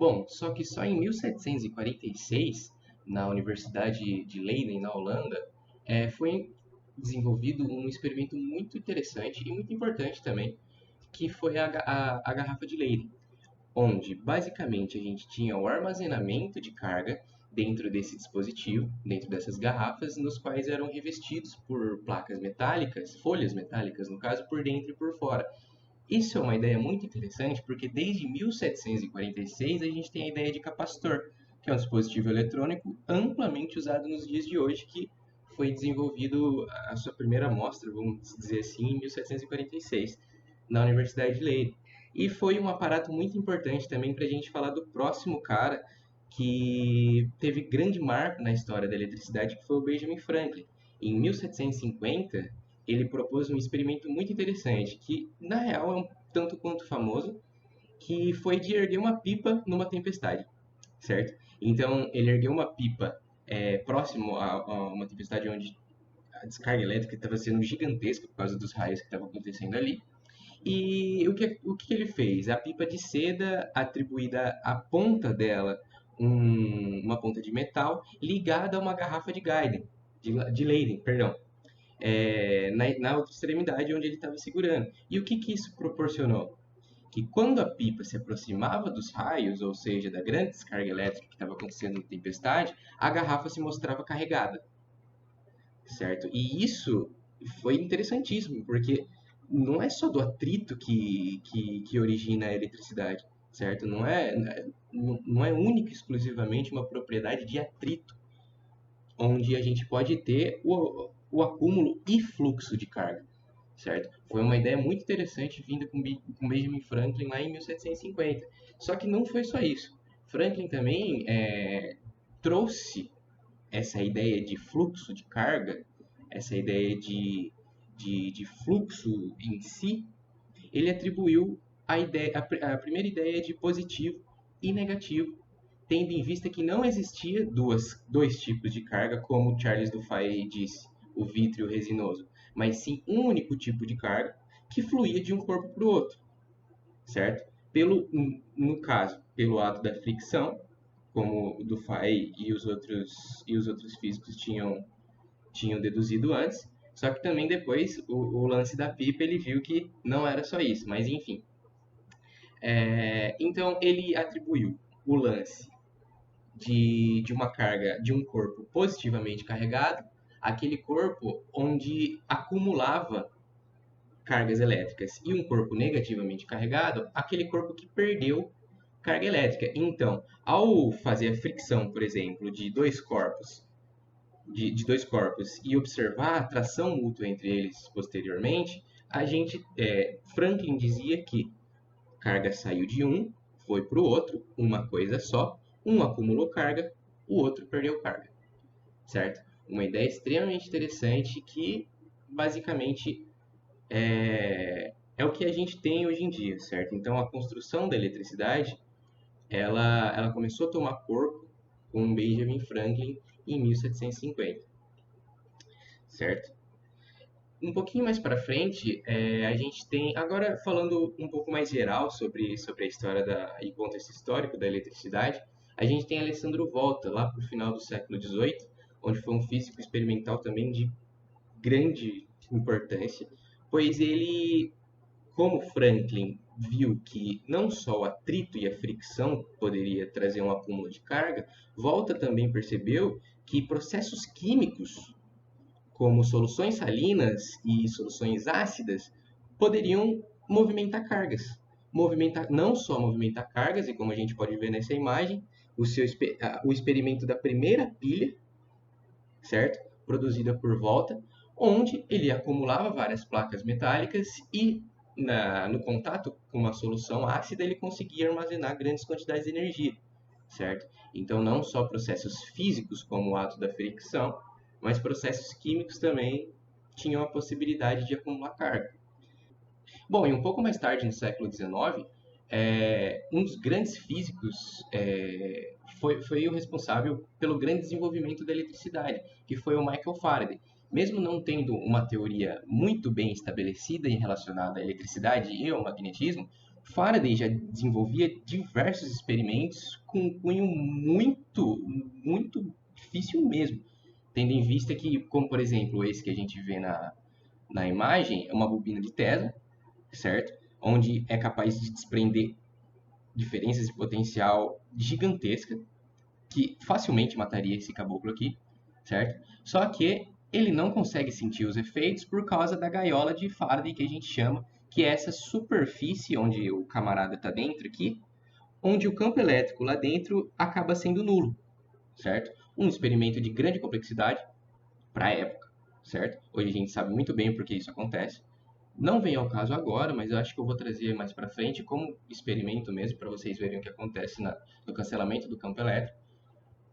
Bom, só que só em 1746, na Universidade de Leiden, na Holanda, foi desenvolvido um experimento muito interessante e muito importante também, que foi a garrafa de Leyden, onde basicamente a gente tinha o armazenamento de carga dentro desse dispositivo, dentro dessas garrafas, nos quais eram revestidos por placas metálicas, folhas metálicas no caso, por dentro e por fora. Isso é uma ideia muito interessante porque desde 1746 a gente tem a ideia de capacitor, que é um dispositivo eletrônico amplamente usado nos dias de hoje, que foi desenvolvido a sua primeira amostra, vamos dizer assim, em 1746, na Universidade de Leiden. E foi um aparato muito importante também para a gente falar do próximo cara que teve grande marco na história da eletricidade, que foi o Benjamin Franklin. Em 1750, ele propôs um experimento muito interessante, que na real é um tanto quanto famoso, que foi de erguer uma pipa numa tempestade, certo? Então ele ergueu uma pipa próximo a uma tempestade onde a descarga elétrica estava sendo gigantesca por causa dos raios que estavam acontecendo ali. E o que ele fez? A pipa de seda, atribuída à ponta dela uma ponta de metal, ligada a uma garrafa de Leiden, de Leyden, perdão, na outra extremidade onde ele estava segurando. E o que isso proporcionou? Que quando a pipa se aproximava dos raios, ou seja, da grande descarga elétrica que estava acontecendo na tempestade, a garrafa se mostrava carregada, certo? E isso foi interessantíssimo, porque não é só do atrito que origina a eletricidade, certo? Não é única e exclusivamente uma propriedade de atrito, onde a gente pode ter o acúmulo e fluxo de carga, certo? Foi uma ideia muito interessante vinda com Benjamin Franklin lá em 1750. Só que não foi só isso. Franklin também trouxe essa ideia de fluxo de carga, essa ideia de fluxo em si, ele atribuiu a primeira ideia de positivo e negativo, tendo em vista que não existia dois tipos de carga, como Charles Dufay disse, o vítreo resinoso, mas sim um único tipo de carga que fluía de um corpo para o outro, certo? No caso, pelo ato da fricção, como o Dufay e os outros físicos tinham deduzido antes, só que também depois o lance da pipa ele viu que não era só isso, mas enfim. Então ele atribuiu o lance de uma carga de um corpo positivamente carregado, aquele corpo onde acumulava cargas elétricas, e um corpo negativamente carregado, aquele corpo que perdeu carga elétrica. Então, ao fazer a fricção, por exemplo, de dois corpos e observar a atração mútua entre eles posteriormente, Franklin dizia que carga saiu de um, foi para o outro, uma coisa só, um acumulou carga, o outro perdeu carga, certo? Uma ideia extremamente interessante que, basicamente, é o que a gente tem hoje em dia, certo? Então, a construção da eletricidade, ela começou a tomar corpo com Benjamin Franklin em 1750, certo? Um pouquinho mais para frente, a gente tem, agora falando um pouco mais geral sobre a história e contexto histórico da eletricidade, a gente tem Alessandro Volta, lá para o final do século XVIII, onde foi um físico experimental também de grande importância, pois ele, como Franklin viu que não só o atrito e a fricção poderia trazer um acúmulo de carga, Volta também percebeu que processos químicos como soluções salinas e soluções ácidas, poderiam movimentar cargas. Não só movimentar cargas, e como a gente pode ver nessa imagem, o experimento da primeira pilha, certo? Produzida por Volta, onde ele acumulava várias placas metálicas e no contato com uma solução ácida ele conseguia armazenar grandes quantidades de energia, certo? Então não só processos físicos como o ato da fricção, mas processos químicos também tinham a possibilidade de acumular carga. Bom, e um pouco mais tarde, no século XIX, um dos grandes físicos foi o responsável pelo grande desenvolvimento da eletricidade, que foi o Michael Faraday. Mesmo não tendo uma teoria muito bem estabelecida em relacionada à eletricidade e ao magnetismo, Faraday já desenvolvia diversos experimentos com um cunho muito difícil mesmo, tendo em vista que, como por exemplo esse que a gente vê na imagem, é uma bobina de Tesla, certo? Onde é capaz de desprender diferenças de potencial gigantesca, que facilmente mataria esse caboclo aqui, certo? Só que ele não consegue sentir os efeitos por causa da gaiola de Faraday que a gente chama, que é essa superfície onde o camarada está dentro aqui, onde o campo elétrico lá dentro acaba sendo nulo, certo? Um experimento de grande complexidade para a época, certo? Hoje a gente sabe muito bem por que isso acontece. Não vem ao caso agora, mas eu acho que eu vou trazer mais para frente como experimento mesmo, para vocês verem o que acontece no cancelamento do campo elétrico.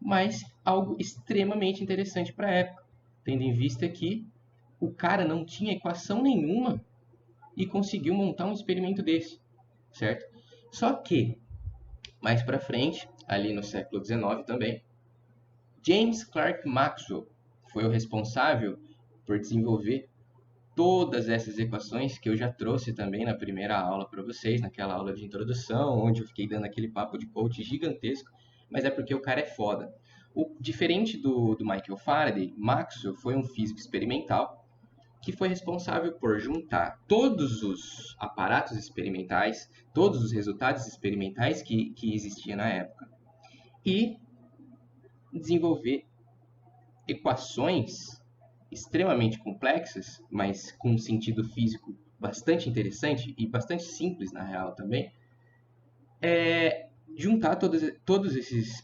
Mas algo extremamente interessante para a época, tendo em vista que o cara não tinha equação nenhuma e conseguiu montar um experimento desse, certo? Só que, mais para frente, ali no século XIX também, James Clerk Maxwell foi o responsável por desenvolver todas essas equações que eu já trouxe também na primeira aula para vocês, naquela aula de introdução, onde eu fiquei dando aquele papo de coach gigantesco, mas é porque o cara é foda. Diferente do Michael Faraday, Maxwell foi um físico experimental que foi responsável por juntar todos os aparatos experimentais, todos os resultados experimentais que existiam na época e desenvolver equações extremamente complexas, mas com um sentido físico bastante interessante e bastante simples na real também, juntar todos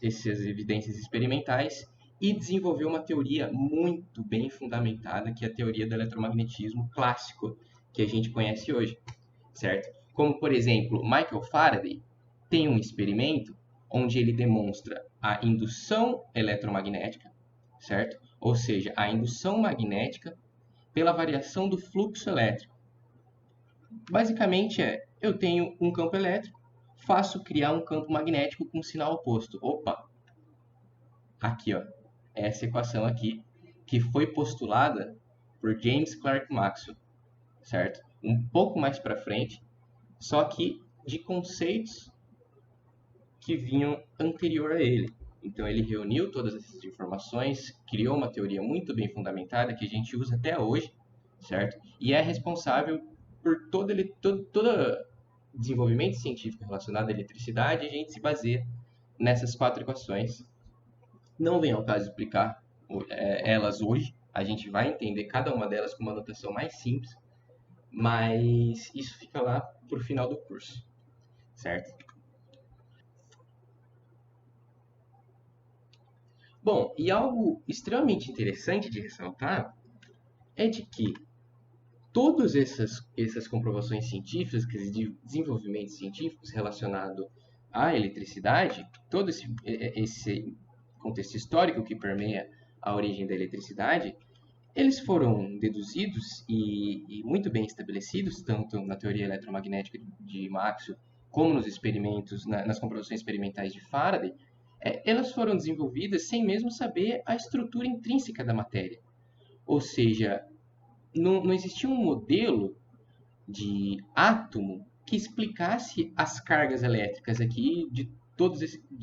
essas evidências experimentais e desenvolver uma teoria muito bem fundamentada, que é a teoria do eletromagnetismo clássico, que a gente conhece hoje, certo? Como, por exemplo, Michael Faraday tem um experimento onde ele demonstra a indução eletromagnética, certo? Ou seja, a indução magnética pela variação do fluxo elétrico. Basicamente eu tenho um campo elétrico, faço criar um campo magnético com sinal oposto. Opa, aqui ó, essa equação aqui, que foi postulada por James Clerk Maxwell, certo? Um pouco mais para frente, só que de conceitos que vinham anterior a ele. Então ele reuniu todas essas informações, criou uma teoria muito bem fundamentada que a gente usa até hoje, certo? E é responsável por todo desenvolvimento científico relacionado à eletricidade. A gente se baseia nessas 4 equações. Não vem ao caso explicar elas hoje. A gente vai entender cada uma delas com uma notação mais simples, mas isso fica lá para o final do curso, certo? Bom, e algo extremamente interessante de ressaltar é de que todas essas comprovações científicas, de desenvolvimentos científicos relacionados à eletricidade, todo esse contexto histórico que permeia a origem da eletricidade, eles foram deduzidos e muito bem estabelecidos, tanto na teoria eletromagnética de Maxwell, como nos experimentos, nas comprovações experimentais de Faraday, elas foram desenvolvidas sem mesmo saber a estrutura intrínseca da matéria. Ou seja, não existia um modelo de átomo que explicasse as cargas elétricas aqui de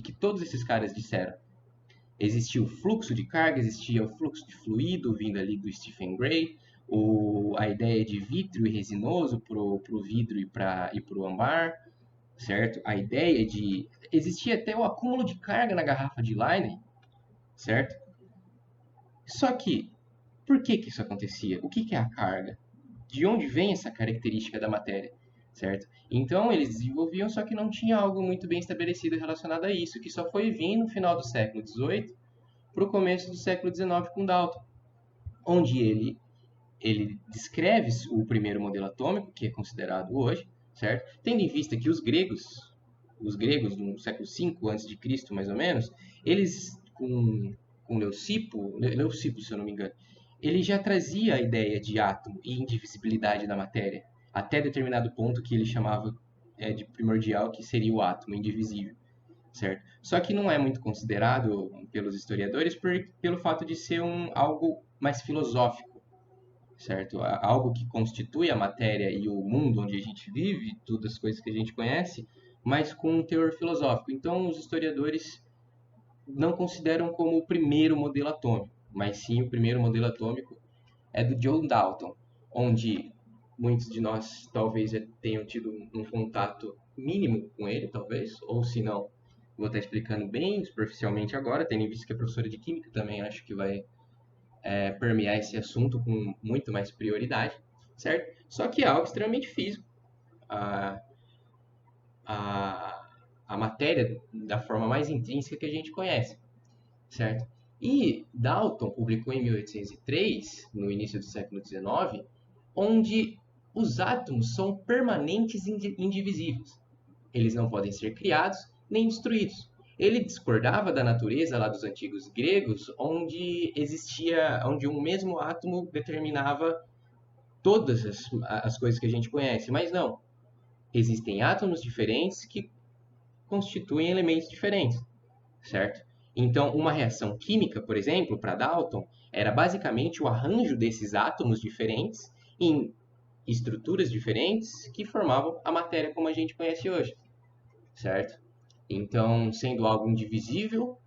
que todos esses caras disseram. Existia o fluxo de carga, existia o fluxo de fluido vindo ali do Stephen Gray, a ideia de vítreo e resinoso para o vidro e para o âmbar, certo? A ideia de... Existia até o acúmulo de carga na garrafa de Leiden, certo? Só que, por que isso acontecia? O que é a carga? De onde vem essa característica da matéria, certo? Então eles desenvolviam, só que não tinha algo muito bem estabelecido relacionado a isso, que só foi vir no final do século XVIII para o começo do século XIX com Dalton, onde ele descreve o primeiro modelo atômico, que é considerado hoje, certo? Tendo em vista que os gregos no século V a.C., mais ou menos, eles com Leucipo, se eu não me engano, ele já trazia a ideia de átomo e indivisibilidade da matéria, até determinado ponto que ele chamava de primordial, que seria o átomo indivisível, certo? Só que não é muito considerado pelos historiadores pelo fato de ser algo mais filosófico, certo? Algo que constitui a matéria e o mundo onde a gente vive, todas as coisas que a gente conhece, mas com um teor filosófico. Então, os historiadores não consideram como o primeiro modelo atômico, mas sim o primeiro modelo atômico é do John Dalton, onde muitos de nós talvez já tenham tido um contato mínimo com ele, talvez, ou se não, vou estar explicando bem superficialmente agora, tendo em vista que a professora de Química também acho que vai permear esse assunto com muito mais prioridade, certo? Só que é algo extremamente físico. A, a, a matéria da forma mais intrínseca que a gente conhece, certo? E Dalton publicou em 1803, no início do século XIX, onde os átomos são permanentes e indivisíveis. Eles não podem ser criados nem destruídos. Ele discordava da natureza lá dos antigos gregos, onde um mesmo átomo determinava todas as coisas que a gente conhece, mas não. Existem átomos diferentes que constituem elementos diferentes, certo? Então, uma reação química, por exemplo, para Dalton, era basicamente o arranjo desses átomos diferentes em estruturas diferentes que formavam a matéria como a gente conhece hoje, certo? Então, sendo algo indivisível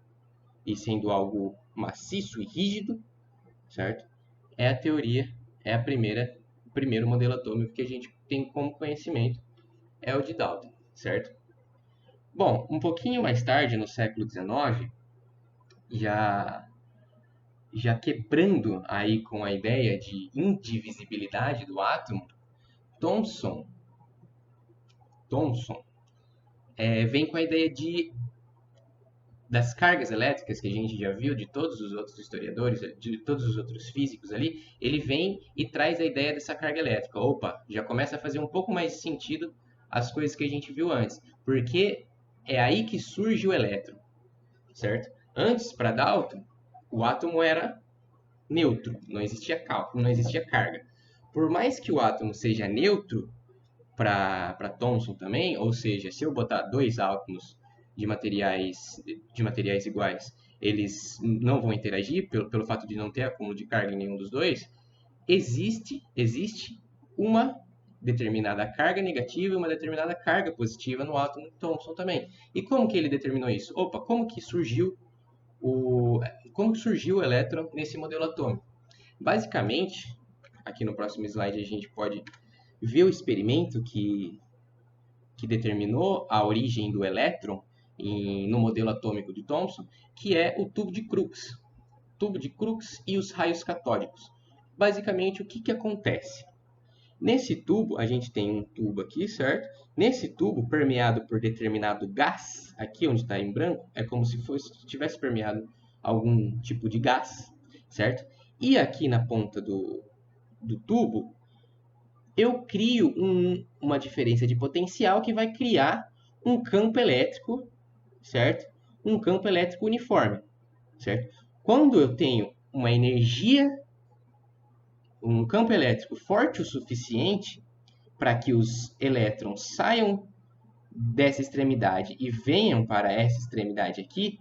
e sendo algo maciço e rígido, certo? É a teoria, é o primeiro modelo atômico que a gente tem como conhecimento, é o de Dalton, certo? Bom, um pouquinho mais tarde, no século XIX, já já quebrando aí com a ideia de indivisibilidade do átomo, Thomson, Thomson vem com a ideia das cargas elétricas que a gente já viu de todos os outros historiadores, de todos os outros físicos ali, ele vem e traz a ideia dessa carga elétrica. Opa, já começa a fazer um pouco mais de sentido as coisas que a gente viu antes, porque é aí que surge o elétron, certo? Antes, para Dalton, o átomo era neutro, não existia cálculo, não existia carga. Por mais que o átomo seja neutro para Thomson também, ou seja, se eu botar dois átomos de materiais iguais, eles não vão interagir pelo fato de não ter acúmulo de carga em nenhum dos dois, existe uma determinada carga negativa e uma determinada carga positiva no átomo de Thomson também. E como que ele determinou isso? Opa, como que surgiu o elétron nesse modelo atômico? Basicamente, aqui no próximo slide a gente pode ver o experimento que determinou a origem do elétron no modelo atômico de Thomson, que é o tubo de Crookes. Tubo de Crookes e os raios catódicos. Basicamente, o que acontece? Nesse tubo, a gente tem um tubo aqui, certo? Nesse tubo, permeado por determinado gás, aqui onde está em branco, é como se tivesse permeado algum tipo de gás, certo? E aqui na ponta do tubo, eu crio uma diferença de potencial que vai criar um campo elétrico, certo? Um campo elétrico uniforme, certo? Quando eu tenho uma energia, um campo elétrico forte o suficiente para que os elétrons saiam dessa extremidade e venham para essa extremidade aqui,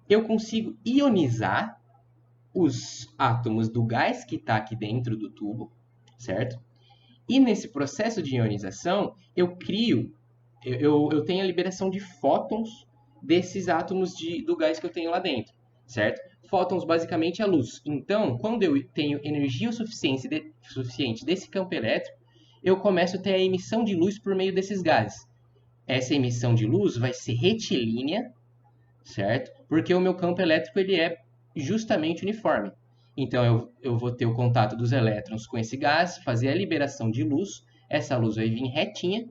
eu consigo ionizar os átomos do gás que está aqui dentro do tubo, certo? E nesse processo de ionização, eu tenho a liberação de fótons desses átomos do gás que eu tenho lá dentro, certo? Fótons basicamente é a luz. Então, quando eu tenho energia suficiente desse campo elétrico, eu começo a ter a emissão de luz por meio desses gases. Essa emissão de luz vai ser retilínea, certo? Porque o meu campo elétrico ele é justamente uniforme. Então, eu vou ter o contato dos elétrons com esse gás, fazer a liberação de luz, essa luz vai vir retinha,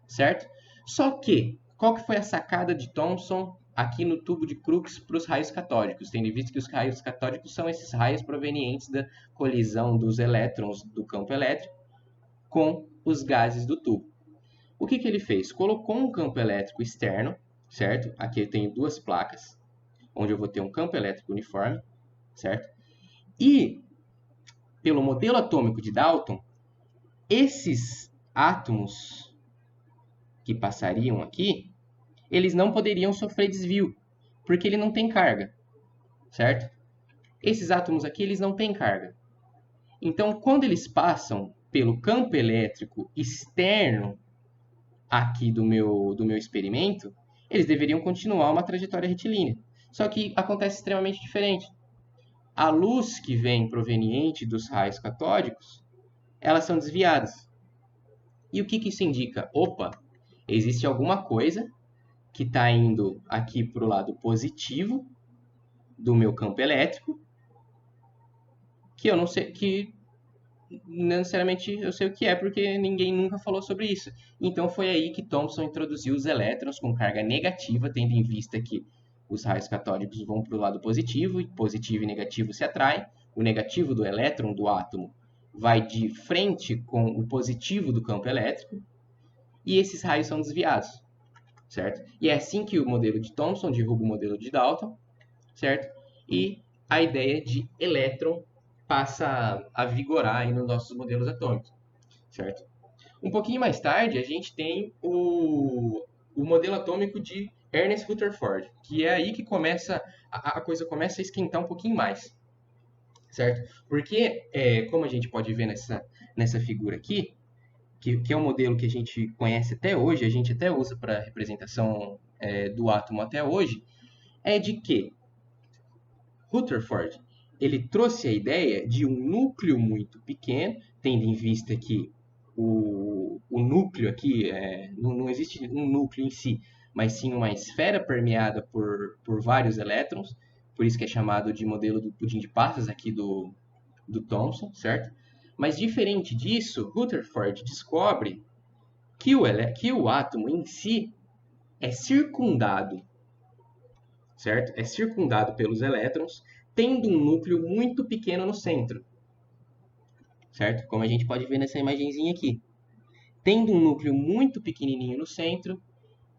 certo? Só que, qual que foi a sacada de Thomson aqui no tubo de Crookes para os raios catódicos? Tendo visto que os raios catódicos são esses raios provenientes da colisão dos elétrons do campo elétrico com os gases do tubo. O que ele fez? Colocou um campo elétrico externo, certo? Aqui eu tenho duas placas, onde eu vou ter um campo elétrico uniforme, certo? E, pelo modelo atômico de Dalton, esses átomos que passariam aqui, eles não poderiam sofrer desvio, porque ele não tem carga, certo? Esses átomos aqui, eles não têm carga. Então, quando eles passam pelo campo elétrico externo aqui do meu experimento, eles deveriam continuar uma trajetória retilínea. Só que acontece extremamente diferente. A luz que vem proveniente dos raios catódicos, elas são desviadas. E o que isso indica? Opa, existe alguma coisa que está indo aqui para o lado positivo do meu campo elétrico, que eu não sei, que não necessariamente eu sei o que é, porque ninguém nunca falou sobre isso. Então foi aí que Thomson introduziu os elétrons com carga negativa, tendo em vista que os raios catódicos vão para o lado positivo, e positivo e negativo se atraem. O negativo do elétron do átomo vai de frente com o positivo do campo elétrico, e esses raios são desviados, certo? E é assim que o modelo de Thomson derruba o modelo de Dalton, certo? E a ideia de elétron passa a vigorar aí nos nossos modelos atômicos, certo? Um pouquinho mais tarde, a gente tem o modelo atômico de Ernest Rutherford, que é aí que começa a coisa começa a esquentar um pouquinho mais, certo? Porque, como a gente pode ver nessa figura aqui, que é um modelo que a gente conhece até hoje, a gente até usa para representação do átomo até hoje, é de que Rutherford ele trouxe a ideia de um núcleo muito pequeno, tendo em vista que o núcleo aqui, não existe um núcleo em si, mas sim uma esfera permeada por vários elétrons, por isso que é chamado de modelo do pudim de passas aqui do Thomson, certo? Mas diferente disso, Rutherford descobre que o átomo em si é circundado, certo? É circundado pelos elétrons, tendo um núcleo muito pequeno no centro, certo? Como a gente pode ver nessa imagenzinha aqui. Tendo um núcleo muito pequenininho no centro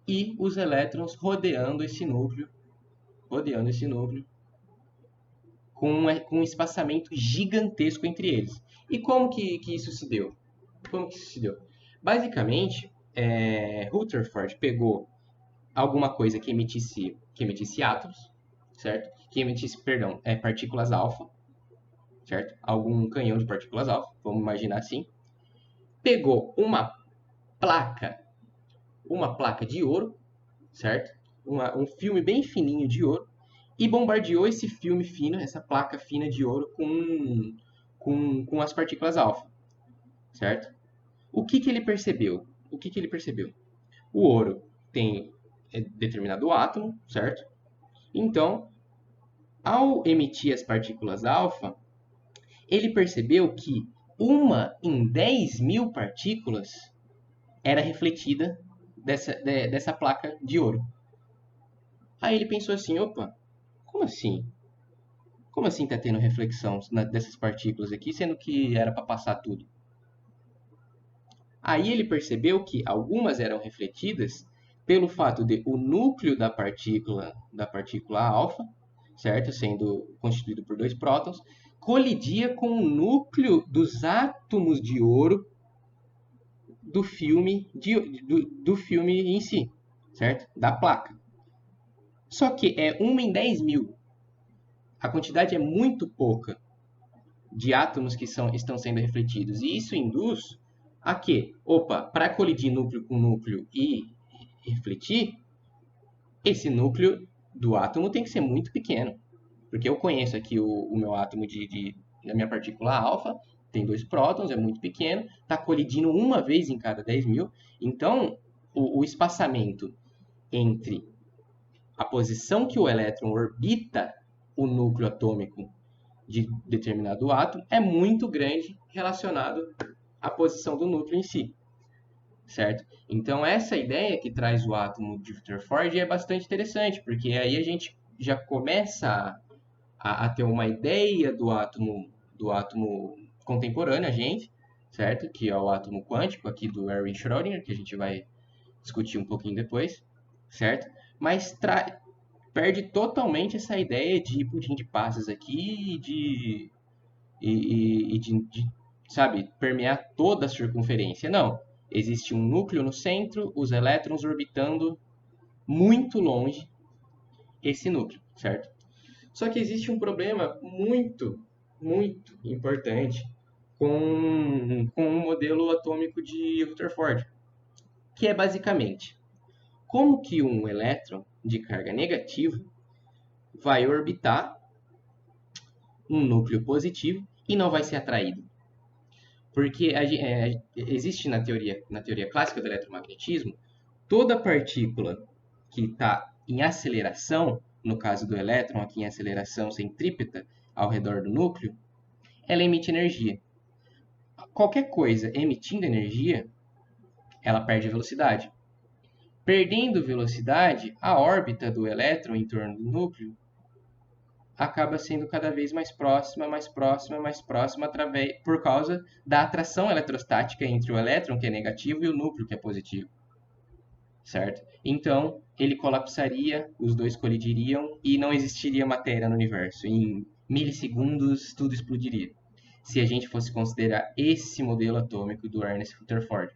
e os elétrons rodeando esse núcleo, com um espaçamento gigantesco entre eles. E como que isso se deu? Como que isso se deu? Basicamente, Rutherford pegou alguma coisa que emitisse átomos, certo? Que emitisse, perdão, partículas alfa, certo? Algum canhão de partículas alfa, vamos imaginar assim. Pegou placa, uma placa de ouro, certo? Um filme bem fininho de ouro e bombardeou esse filme fino, essa placa fina de ouro com as partículas alfa, certo? O que ele percebeu? O ouro tem determinado átomo, certo? Então, ao emitir as partículas alfa, ele percebeu que uma em 10.000 partículas era refletida dessa placa de ouro. Aí ele pensou assim, opa, como assim? Como assim está tendo reflexão dessas partículas aqui, sendo que era para passar tudo? Aí ele percebeu que algumas eram refletidas pelo fato de o núcleo da partícula alfa, certo, sendo constituído por dois prótons, colidia com o núcleo dos átomos de ouro do filme do filme em si, certo? Da placa. Só que é 1 em 10.000. A quantidade é muito pouca de átomos que estão sendo refletidos. E isso induz a que, para colidir núcleo com núcleo e refletir, esse núcleo do átomo tem que ser muito pequeno. Porque eu conheço aqui o meu átomo da minha partícula alfa, tem dois prótons, é muito pequeno, está colidindo uma vez em cada 10.000. Então, o espaçamento entre a posição que o elétron orbita o núcleo atômico de determinado átomo é muito grande relacionado à posição do núcleo em si, certo? Então essa ideia que traz o átomo de Rutherford é bastante interessante, porque aí a gente já começa a ter uma ideia do átomo contemporâneo a gente, certo? Que é o átomo quântico aqui do Erwin Schrödinger, que a gente vai discutir um pouquinho depois, certo? Mas perde totalmente essa ideia de pudim de passas aqui e de, sabe, permear toda a circunferência. Não. Existe um núcleo no centro, os elétrons orbitando muito longe esse núcleo, certo? Só que existe um problema muito, muito importante com um modelo atômico de Rutherford, que é basicamente como que um elétron de carga negativa vai orbitar um núcleo positivo e não vai ser atraído. Porque existe na teoria clássica do eletromagnetismo, toda partícula que está em aceleração, no caso do elétron aqui em aceleração centrípeta ao redor do núcleo, ela emite energia. Qualquer coisa emitindo energia, ela perde velocidade. Perdendo velocidade, a órbita do elétron em torno do núcleo acaba sendo cada vez mais próxima, mais próxima, mais próxima, por causa da atração eletrostática entre o elétron, que é negativo, e o núcleo, que é positivo. Certo? Então, ele colapsaria, os dois colidiriam e não existiria matéria no universo. Em milissegundos, tudo explodiria. Se a gente fosse considerar esse modelo atômico do Ernest Rutherford.